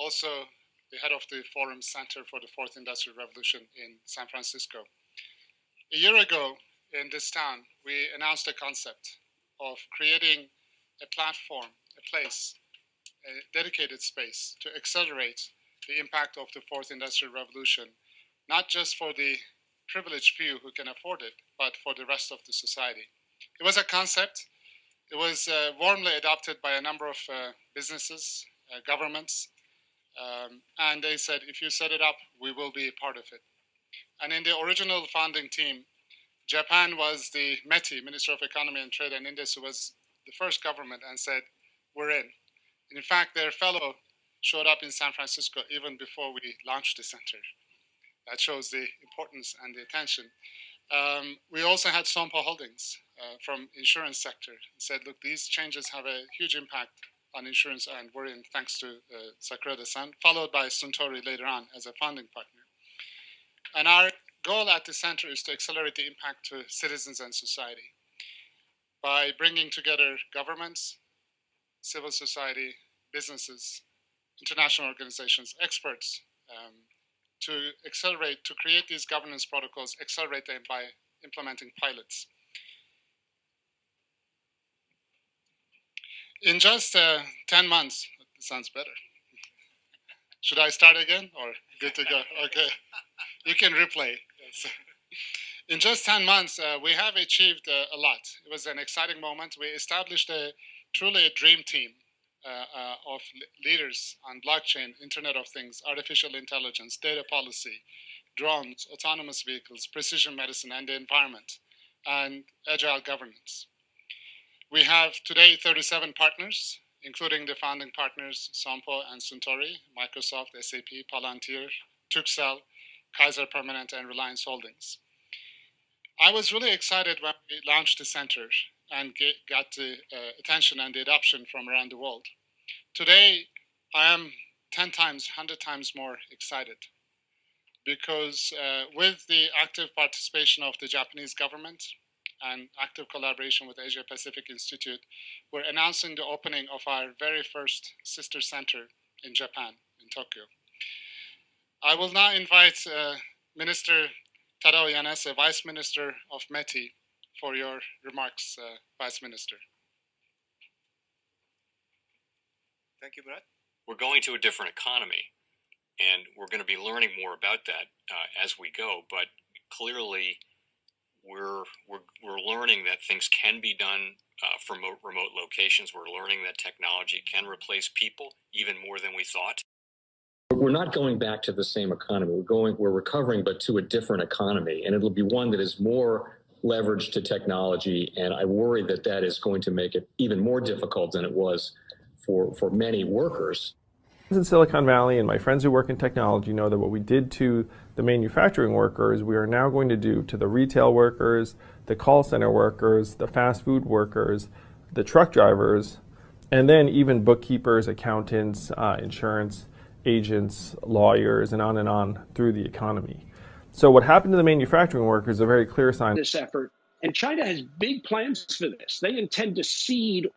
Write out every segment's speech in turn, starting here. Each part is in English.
also the head of the Forum Center for the Fourth Industrial Revolution in San Francisco. A year ago in this town, we announced a concept of creating a platform, a place, a dedicated space to accelerate the impact of the Fourth Industrial Revolution, not just for the privileged few who can afford it, but for the rest of the society. It was a concept. It was warmly adopted by a number of businesses, governments, and they said, if you set it up, we will be a part of it. And in the original founding team, Japan was the METI, Minister of Economy and Trade and Industry, was the first government and said, we're in. In fact, their fellow showed up in San Francisco even before we launched the center. That shows the importance and the attention. We also had Sompo Holdings from insurance sector and said, look, these changes have a huge impact on insurance, and we're in thanks to Sakura-san, followed by Suntory later on as a founding partner. And our goal at the center is to accelerate the impact to citizens and society by bringing together governments, civil society, businesses, international organizations, experts, to accelerate, to create these governance protocols, accelerate them by implementing pilots. In just 10 months, that sounds better. Should I start again or good to go? Okay, you can replay. Yes. In just 10 months, we have achieved a lot. It was an exciting moment. We established truly a dream team of leaders on blockchain, Internet of Things, artificial intelligence, data policy, drones, autonomous vehicles, precision medicine, and the environment, and agile governance. We have today 37 partners, including the founding partners, Sompo and Suntory, Microsoft, SAP, Palantir, Turkcell, Kaiser Permanente, and Reliance Holdings. I was really excited when we launched the center and got the attention and the adoption from around the world. Today, I am 10 times, 100 times more excited because with the active participation of the Japanese government and active collaboration with Asia Pacific Institute, we're announcing the opening of our very first sister center in Japan, in Tokyo. I will now invite Minister Tadao Yanase, Vice Minister of METI, for your remarks, Vice Minister. Thank you, Brett. We're going to a different economy, and we're going to be learning more about that as we go. But clearly, we're learning that things can be done from remote locations. We're learning that technology can replace people even more than we thought. We're not going back to the same economy. We're recovering, but to a different economy, and it'll be one that is more leveraged to technology. And I worry that that is going to make it even more difficult than it was for many workers. In Silicon Valley, and my friends who work in technology know that what we did to the manufacturing workers, we are now going to do to the retail workers, the call center workers, the fast food workers, the truck drivers, and then even bookkeepers, accountants, insurance agents, lawyers, and on through the economy. So what happened to the manufacturing workers is a very clear sign. This effort. And China has big plans for this. They intend to seed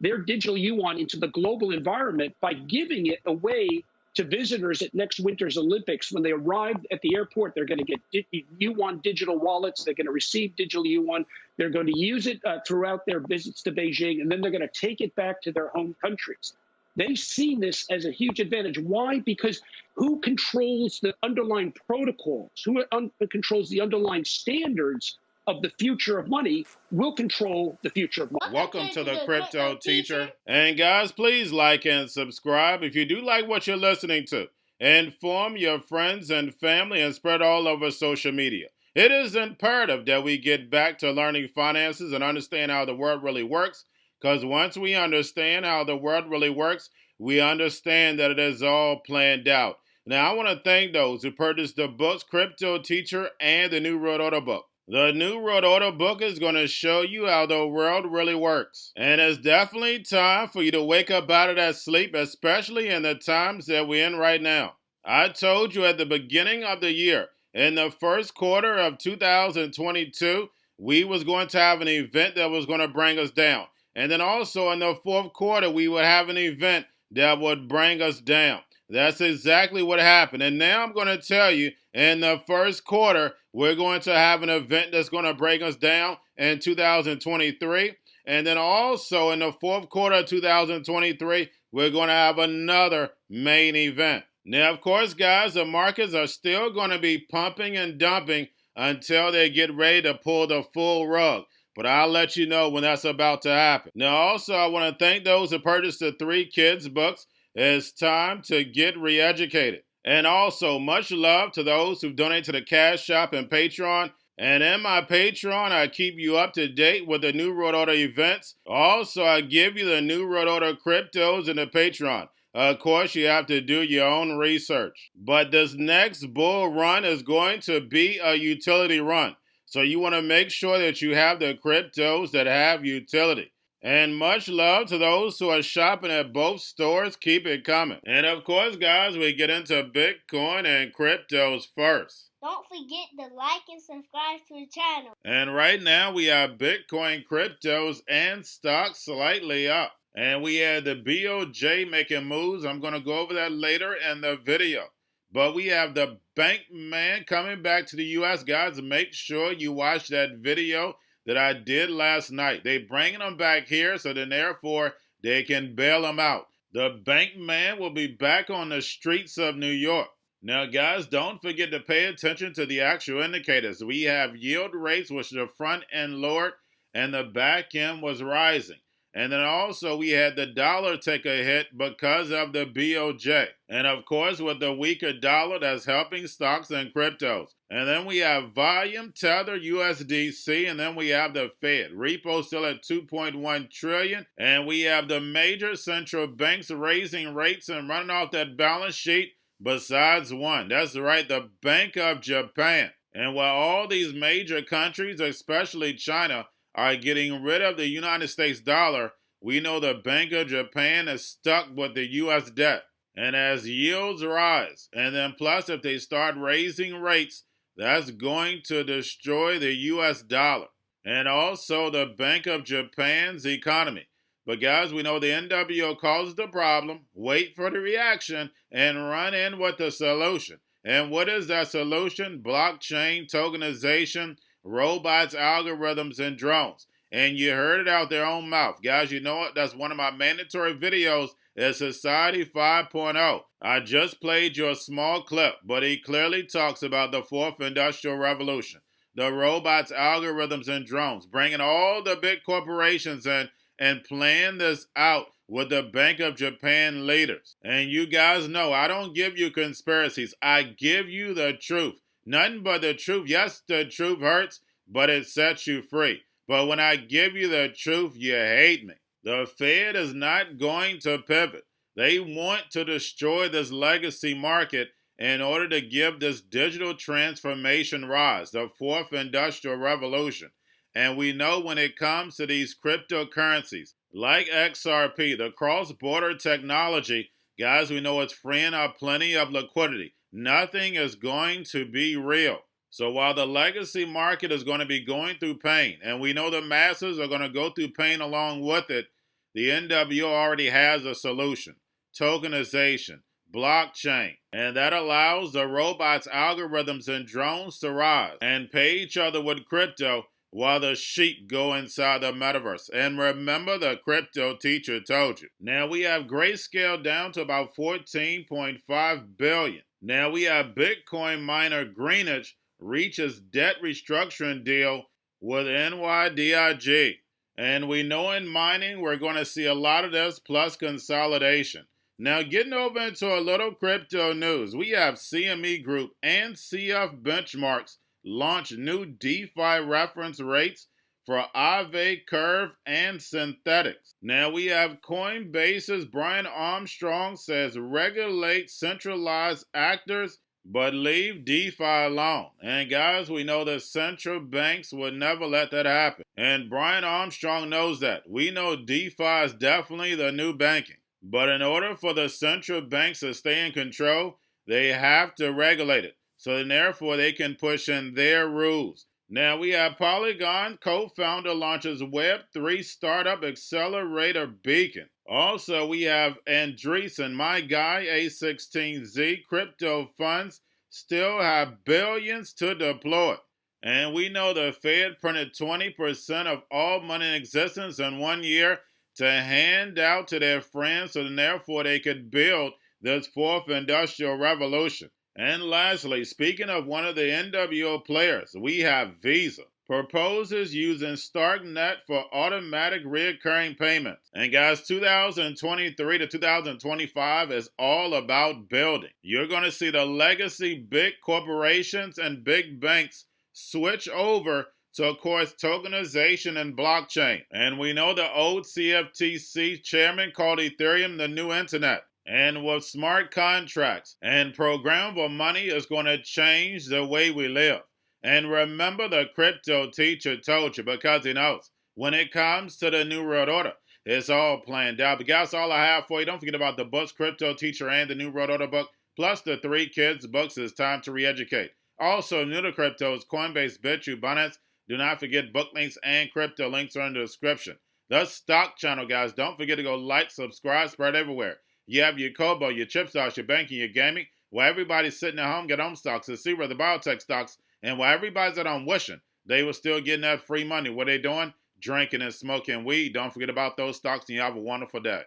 their digital yuan into the global environment by giving it away to visitors at next winter's Olympics. When they arrive at the airport, they're going to get yuan digital wallets. They're going to receive digital yuan. They're going to use it throughout their visits to Beijing, and then they're going to take it back to their home countries. They see this as a huge advantage. Why? Because who controls the underlying protocols, who controls the underlying standards of the future of money will control the future of money. Welcome to the Crypto Teacher. And guys, please like and subscribe if you do like what you're listening to. Inform your friends and family and spread all over social media. It is imperative that we get back to learning finances and understand how the world really works, because once we understand how the world really works, we understand that it is all planned out. Now, I want to thank those who purchased the books Crypto Teacher and the New World Order book. The New World Order book is going to show you how the world really works. And it's definitely time for you to wake up out of that sleep, especially in the times that we're in right now. I told you at the beginning of the year, in the first quarter of 2022, we was going to have an event that was going to bring us down. And then also in the fourth quarter, we would have an event that would bring us down. That's exactly what happened. And now I'm going to tell you, in the first quarter, we're going to have an event that's going to break us down in 2023. And then also in the fourth quarter of 2023, we're going to have another main event. Now, of course, guys, the markets are still going to be pumping and dumping until they get ready to pull the full rug. But I'll let you know when that's about to happen. Now, also, I want to thank those who purchased the 3 Kids books. It's time to get re-educated. And also, much love to those who donate to the Cash Shop and Patreon. And in my Patreon, I keep you up to date with the new Road Order events. Also, I give you the new Road Order cryptos in the Patreon. Of course, you have to do your own research. But this next bull run is going to be a utility run. So you want to make sure that you have the cryptos that have utility. And much love to those who are shopping at both stores. Keep it coming. And of course, guys, we get into Bitcoin and cryptos first. Don't forget to like and subscribe to the channel. And right now, we have Bitcoin, cryptos, and stocks slightly up. And we had the BOJ making moves. I'm going to go over that later in the video. But we have the bank man coming back to the U.S. Guys, make sure you watch that video that I did last night. They bringing them back here so then therefore they can bail them out. The bank man will be back on the streets of New York. Now, guys, don't forget to pay attention to the actual indicators. We have yield rates, which the front end lowered and the back end was rising. And then also we had the dollar take a hit because of the BOJ. And of course, with the weaker dollar, that's helping stocks and cryptos. And then we have volume, Tether, USDC, and then we have the Fed. Repo still at 2.1 trillion. And we have the major central banks raising rates and running off that balance sheet besides one. That's right, the Bank of Japan. And while all these major countries, especially China, are getting rid of the United States dollar, we know the Bank of Japan is stuck with the U.S. debt. And as yields rise, and then plus if they start raising rates, that's going to destroy the U.S. dollar. And also the Bank of Japan's economy. But guys, we know the NWO caused the problem, wait for the reaction, and run in with the solution. And what is that solution? Blockchain, tokenization, robots, algorithms, and drones. And you heard it out their own mouth. Guys, you know what? That's one of my mandatory videos is Society 5.0. I just played you a small clip, but he clearly talks about the 4th Industrial Revolution. The robots, algorithms, and drones. Bringing all the big corporations in and playing this out with the Bank of Japan leaders. And you guys know, I don't give you conspiracies. I give you the truth. Nothing but the truth. Yes, the truth hurts, but it sets you free. But when I give you the truth, you hate me. The Fed is not going to pivot. They want to destroy this legacy market in order to give this digital transformation rise, the 4th Industrial Revolution. And we know when it comes to these cryptocurrencies, like XRP, the cross-border technology, guys, we know it's freeing up plenty of liquidity. Nothing is going to be real. So while the legacy market is going to be going through pain, and we know the masses are going to go through pain along with it, the NWO already has a solution. Tokenization, blockchain, and that allows the robots, algorithms, and drones to rise and pay each other with crypto while the sheep go inside the metaverse. And remember, the Cryptoteacher told you. Now we have Grayscale down to about 14.5 billion. Now we have Bitcoin miner Greenwich reaches debt restructuring deal with NYDIG. And we know in mining, we're going to see a lot of this plus consolidation. Now getting over into a little crypto news, we have CME Group and CF Benchmarks launch new DeFi reference rates for Aave, Curve, and Synthetix. Now we have Coinbase's Brian Armstrong says regulate centralized actors but leave DeFi alone. And guys, we know the central banks would never let that happen. And Brian Armstrong knows that. We know DeFi is definitely the new banking. But in order for the central banks to stay in control, they have to regulate it. So then therefore they can push in their rules. Now we have Polygon co-founder launches Web3 startup accelerator Beacon. Also, we have Andreessen, my guy, A16Z. Crypto funds still have billions to deploy. And we know the Fed printed 20% of all money in existence in 1 year to hand out to their friends, so then therefore they could build this fourth industrial revolution. And lastly, speaking of one of the NWO players, we have Visa. Proposes using Starknet for automatic recurring payments. And guys, 2023 to 2025 is all about building. You're going to see the legacy big corporations and big banks switch over to, of course, tokenization and blockchain. And we know the old CFTC chairman called Ethereum the new internet. And with smart contracts and programmable money is going to change the way we live. And remember, the crypto teacher told you, because he knows when it comes to the New World Order, it's all planned out. But guys, all I have for you. Don't forget about the books, Crypto Teacher and the New World Order book, plus the 3 kids books. It's time to re-educate. Also, new to cryptos, Coinbase, Bitrue, Binance. Do not forget book links and crypto links are in the description. The stock channel, guys. Don't forget to go like, subscribe, spread everywhere. You have your Kobo, your chip stocks, your banking, your gaming. While everybody's sitting at home, get home stocks. To see where the biotech stocks. And while everybody's at home wishing they were still getting that free money, what they doing? Drinking and smoking weed. Don't forget about those stocks, and you have a wonderful day.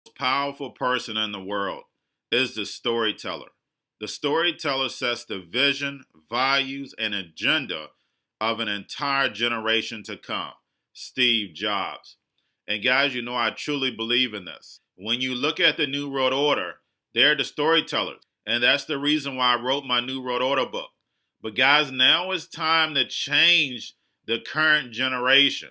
The most powerful person in the world is the storyteller. The storyteller sets the vision, values, and agenda of an entire generation to come. Steve Jobs. And guys, you know I truly believe in this. When you look at the New World Order, they're the storytellers. And that's the reason why I wrote my New World Order book. But guys, now it's time to change the current generation.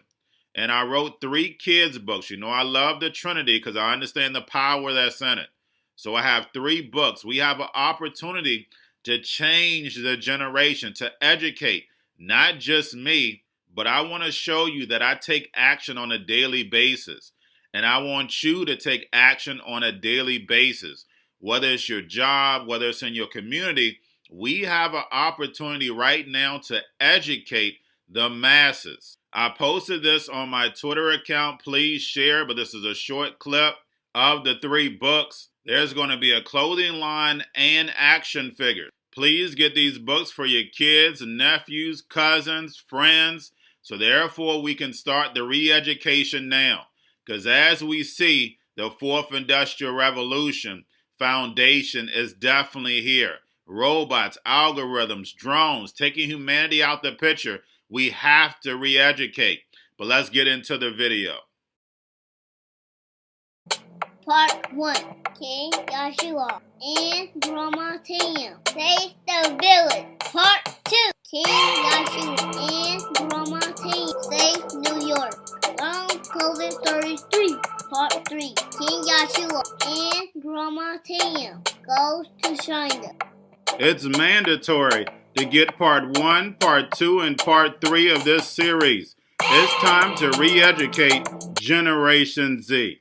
And I wrote 3 kids books. You know, I love the Trinity because I understand the power that's in it. So I have 3 books. We have an opportunity to change the generation, to educate, not just me, but I want to show you that I take action on a daily basis. And I want you to take action on a daily basis. Whether it's your job, whether it's in your community, we have an opportunity right now to educate the masses. I posted this on my Twitter account. Please share, but this is a short clip of the 3 books. There's going to be a clothing line and action figures. Please get these books for your kids, nephews, cousins, friends, so therefore we can start the re-education now. Because as we see, the 4th Industrial Revolution foundation is definitely here. Robots, algorithms, drones, taking humanity out the picture. We have to re-educate. But let's get into the video. Part 1. King Joshua and Grandma Tam save the village. Part 2. King Joshua and Grandma Tam save New York from COVID Stories 3. Part 3. King Joshua and Grandma Tam goes to China. It's mandatory to get part 1, part 2, and part 3 of this series. It's time to re-educate Generation Z.